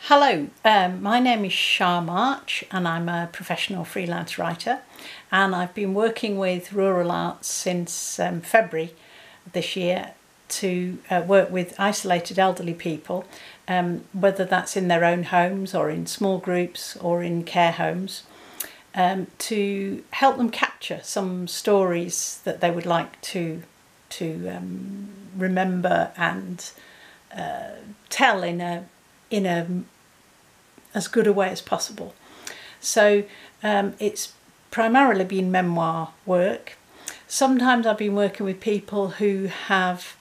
Hello, my name is Char March and I'm a professional freelance writer, and I've been working with RuralArts since February this year to work with isolated elderly people, whether that's in their own homes or in small groups or in care homes, to help them capture some stories that they would like to remember and tell in a as good a way as possible. So it's primarily been memoir work. Sometimes I've been working with people who have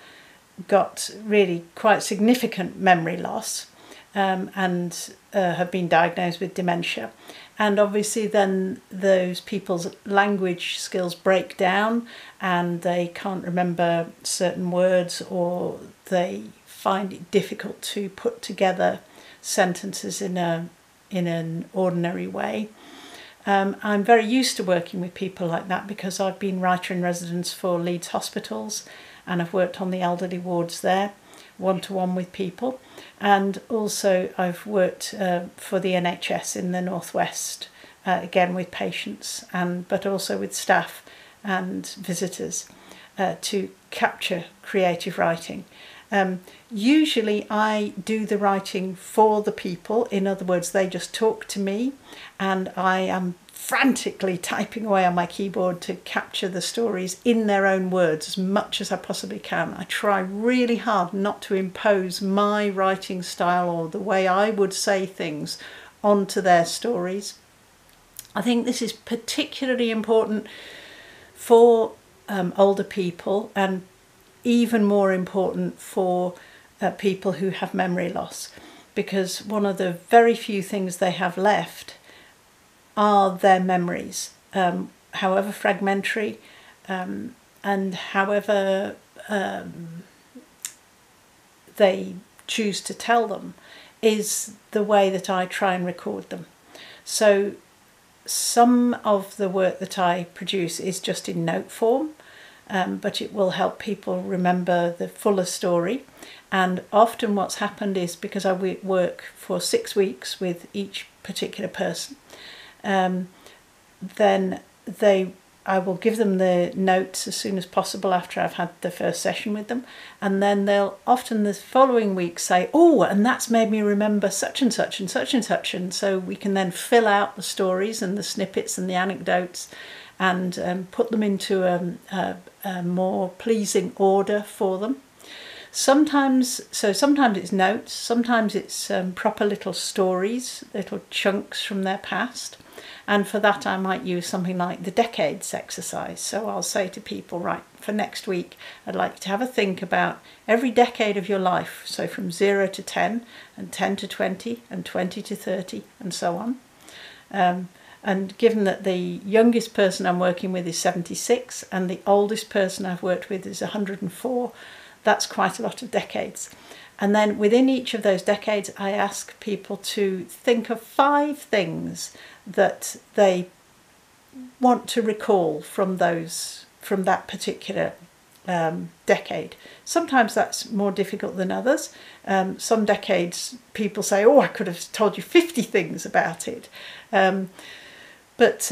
got really quite significant memory loss and have been diagnosed with dementia, and obviously then those people's language skills break down and they can't remember certain words, or they find it difficult to put together sentences in an ordinary way. I'm very used to working with people like that because I've been writer in residence for Leeds hospitals and I've worked on the elderly wards there, one-to-one with people, and also I've worked for the NHS in the Northwest, again with patients but also with staff and visitors, to capture creative writing. Usually I do the writing for the people. In other words, they just talk to me and I am frantically typing away on my keyboard to capture the stories in their own words as much as I possibly can. I try really hard not to impose my writing style or the way I would say things onto their stories. I think this is particularly important for older people, and even more important for people who have memory loss, because one of the very few things they have left are their memories, however fragmentary and however they choose to tell them, is the way that I try and record them. So some of the work that I produce is just in note form, but it will help people remember the fuller story. And often what's happened is, because I work for 6 weeks with each particular person, then I will give them the notes as soon as possible after I've had the first session with them, and then they'll often the following week say, oh, and that's made me remember such and such and such and such, and so we can then fill out the stories and the snippets and the anecdotes and put them into a more pleasing order for them. Sometimes it's notes, sometimes it's proper little stories, little chunks from their past. And for that I might use something like the decades exercise. So I'll say to people, right, for next week I'd like you to have a think about every decade of your life. So from 0 to 10 and 10 to 20 and 20 to 30 and so on. And given that the youngest person I'm working with is 76 and the oldest person I've worked with is 104, that's quite a lot of decades. And then within each of those decades, I ask people to think of 5 things that they want to recall from that particular decade. Sometimes that's more difficult than others. Some decades people say, oh, I could have told you 50 things about it. But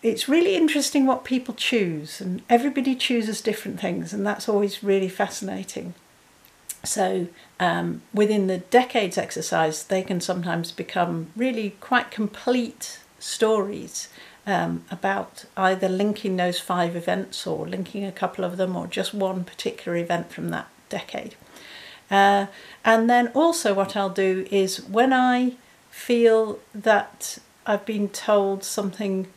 it's really interesting what people choose, and everybody chooses different things, and that's always really fascinating. So within the decades exercise, they can sometimes become really quite complete stories about either linking those 5 events or linking a couple of them or just one particular event from that decade. And then also what I'll do is, when I feel that I've been told something,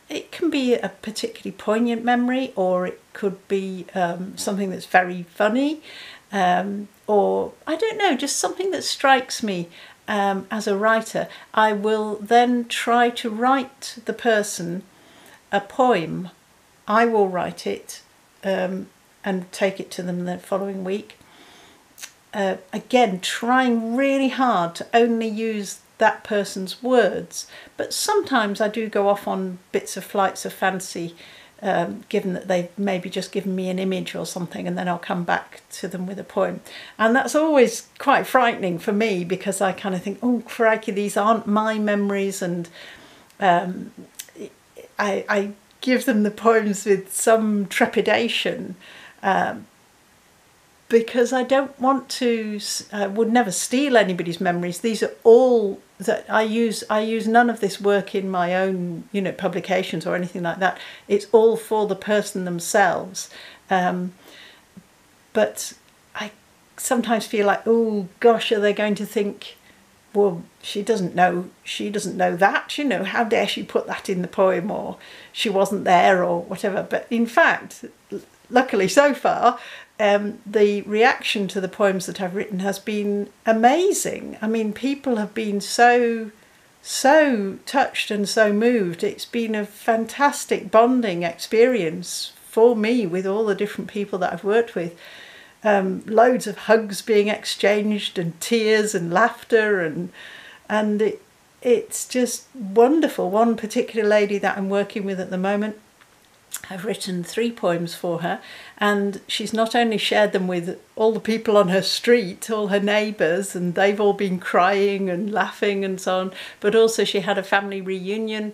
it can be a particularly poignant memory, or it could be something that's very funny, or I don't know, just something that strikes me as a writer. I will then try to write the person a poem. I will write it and take it to them the following week. Again, trying really hard to only use that person's words, but sometimes I do go off on bits of flights of fancy given that they've maybe just given me an image or something, and then I'll come back to them with a poem. And that's always quite frightening for me, because I kind of think, oh crikey, these aren't my memories, and I give them the poems with some trepidation, because I don't want to, I would never steal anybody's memories. These are all that I use. I use none of this work in my own, publications or anything like that. It's all for the person themselves. But I sometimes feel like, oh gosh, are they going to think, well, she doesn't know that, how dare she put that in the poem, or she wasn't there, or whatever. But in fact, luckily so far, the reaction to the poems that I've written has been amazing. I mean, people have been so touched and so moved. It's been a fantastic bonding experience for me with all the different people that I've worked with. Loads of hugs being exchanged, and tears and laughter, and it's just wonderful. One particular lady that I'm working with at the moment, I've written 3 poems for her, and she's not only shared them with all the people on her street, all her neighbours, and they've all been crying and laughing and so on, but also she had a family reunion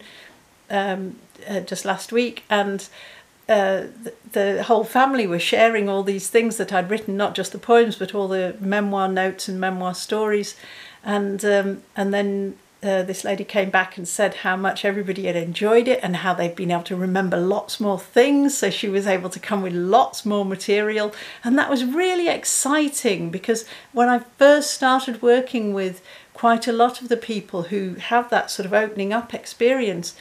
just last week, and the whole family were sharing all these things that I'd written, not just the poems, but all the memoir notes and memoir stories. And then this lady came back and said how much everybody had enjoyed it, and how they've been able to remember lots more things. So she was able to come with lots more material. And that was really exciting, because when I first started working with quite a lot of the people who have that sort of opening up experience,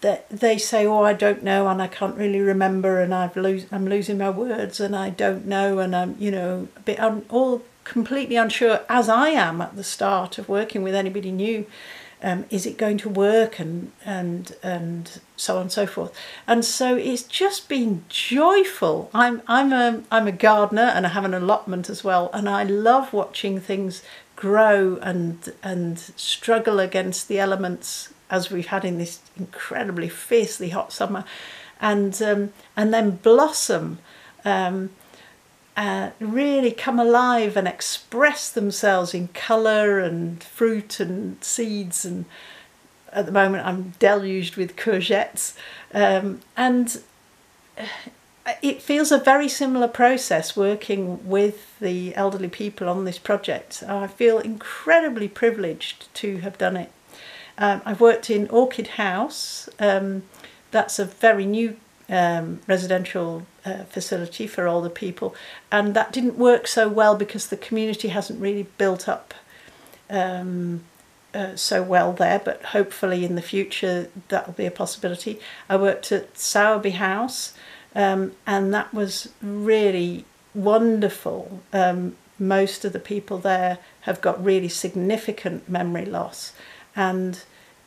that they say, oh, I don't know, and I can't really remember, and I'm losing my words, and I don't know, and I'm all completely unsure, as I am at the start of working with anybody new. Is it going to work, and so on and so forth. And so it's just been joyful. I'm a gardener, and I have an allotment as well, and I love watching things grow and struggle against the elements, as we've had in this incredibly fiercely hot summer, and then blossom, really come alive and express themselves in colour and fruit and seeds. And at the moment I'm deluged with courgettes, and it feels a very similar process working with the elderly people on this project. I feel incredibly privileged to have done it. I've worked in Orchid House. That's a very new residential facility for older people, and that didn't work so well because the community hasn't really built up so well there, but hopefully in the future that'll be a possibility. I worked at Sowerby House, and that was really wonderful. Most of the people there have got really significant memory loss, and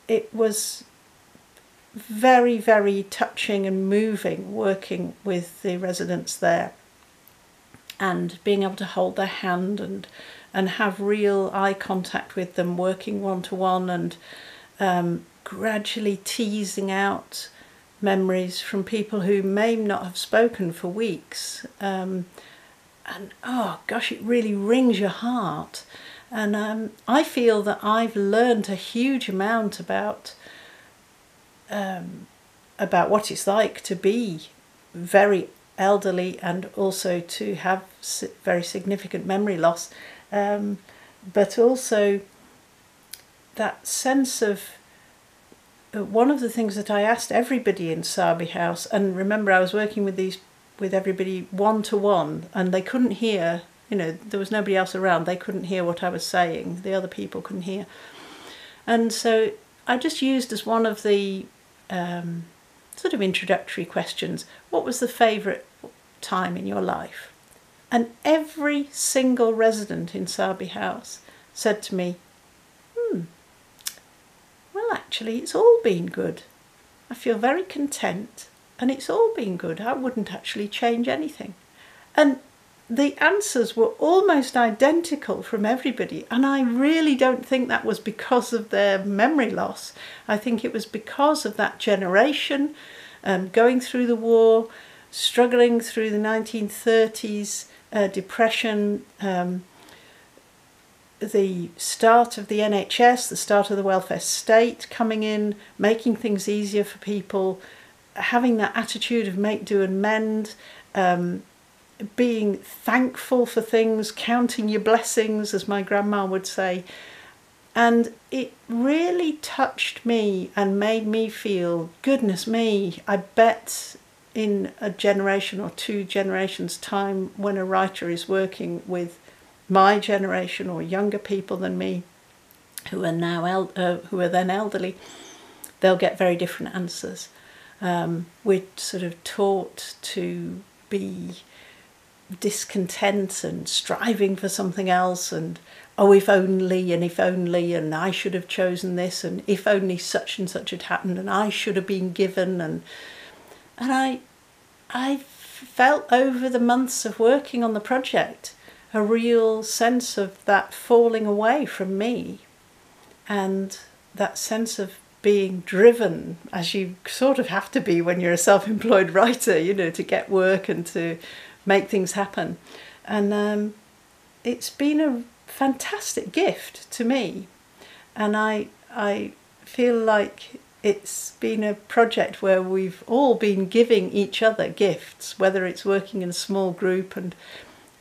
it was very, very touching and moving working with the residents there, and being able to hold their hand and have real eye contact with them, working one-to-one, and gradually teasing out memories from people who may not have spoken for weeks. And oh gosh, it really wrings your heart. And I feel that I've learned a huge amount about what it's like to be very elderly, and also to have very significant memory loss, but also that sense of one of the things that I asked everybody in Sowerby House, and remember I was working with everybody one-to-one, and they couldn't hear, there was nobody else around, they couldn't hear what I was saying, the other people couldn't hear. And so I just used as one of the sort of introductory questions, what was the favourite time in your life? And every single resident in Sowerby House said to me, well, actually, it's all been good. I feel very content, and it's all been good. I wouldn't actually change anything. And the answers were almost identical from everybody, and I really don't think that was because of their memory loss. I think it was because of that generation, going through the war, struggling through the 1930s, depression, the start of the NHS, the start of the welfare state coming in, making things easier for people, having that attitude of make, do and mend, being thankful for things, counting your blessings, as my grandma would say. And it really touched me and made me feel, goodness me, I bet in a generation or 2 generations' time, when a writer is working with my generation or younger people than me, who are now who are then elderly, they'll get very different answers. We're sort of taught to be discontent and striving for something else, and oh, if only, and I should have chosen this, and if only such and such had happened, and I should have been given, and I felt over the months of working on the project a real sense of that falling away from me, and that sense of being driven, as you sort of have to be when you're a self-employed writer, you know, to get work and to make things happen. And it's been a fantastic gift to me, and I feel like it's been a project where we've all been giving each other gifts, whether it's working in a small group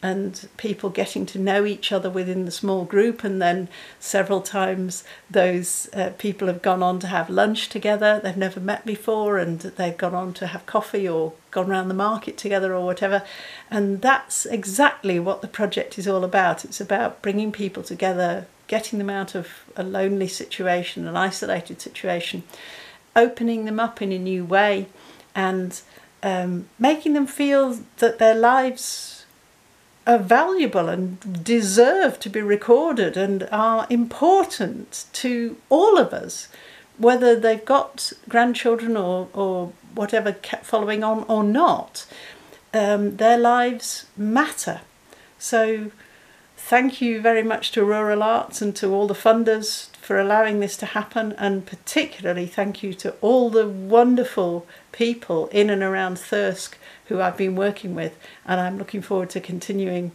and people getting to know each other within the small group, and then several times those people have gone on to have lunch together. They've never met before, and they've gone on to have coffee or gone around the market together or whatever. And that's exactly what the project is all about. It's about bringing people together, getting them out of a lonely situation, an isolated situation, opening them up in a new way, and making them feel that their lives are valuable and deserve to be recorded and are important to all of us, whether they've got grandchildren or whatever following on or not. Their lives matter. So thank you very much to RuralArts and to all the funders for allowing this to happen, and particularly thank you to all the wonderful people in and around Thirsk who I've been working with, and I'm looking forward to continuing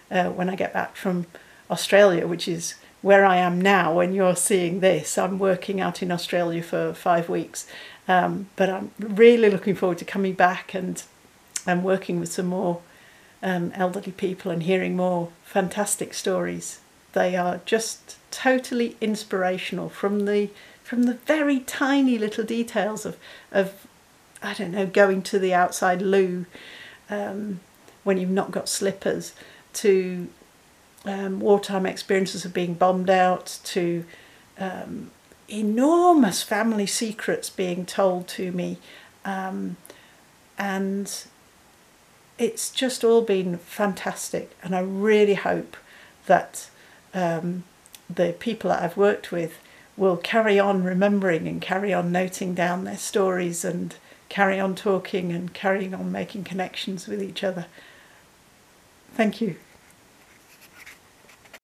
when I get back from Australia, which is where I am now when you're seeing this. I'm working out in Australia for 5 weeks, but I'm really looking forward to coming back and working with some more elderly people and hearing more fantastic stories. They are just totally inspirational, from the very tiny little details of I don't know, going to the outside loo when you've not got slippers, to wartime experiences of being bombed out, to enormous family secrets being told to me, and it's just all been fantastic. And I really hope that the people that I've worked with will carry on remembering and carry on noting down their stories and carry on talking and carrying on making connections with each other. Thank you.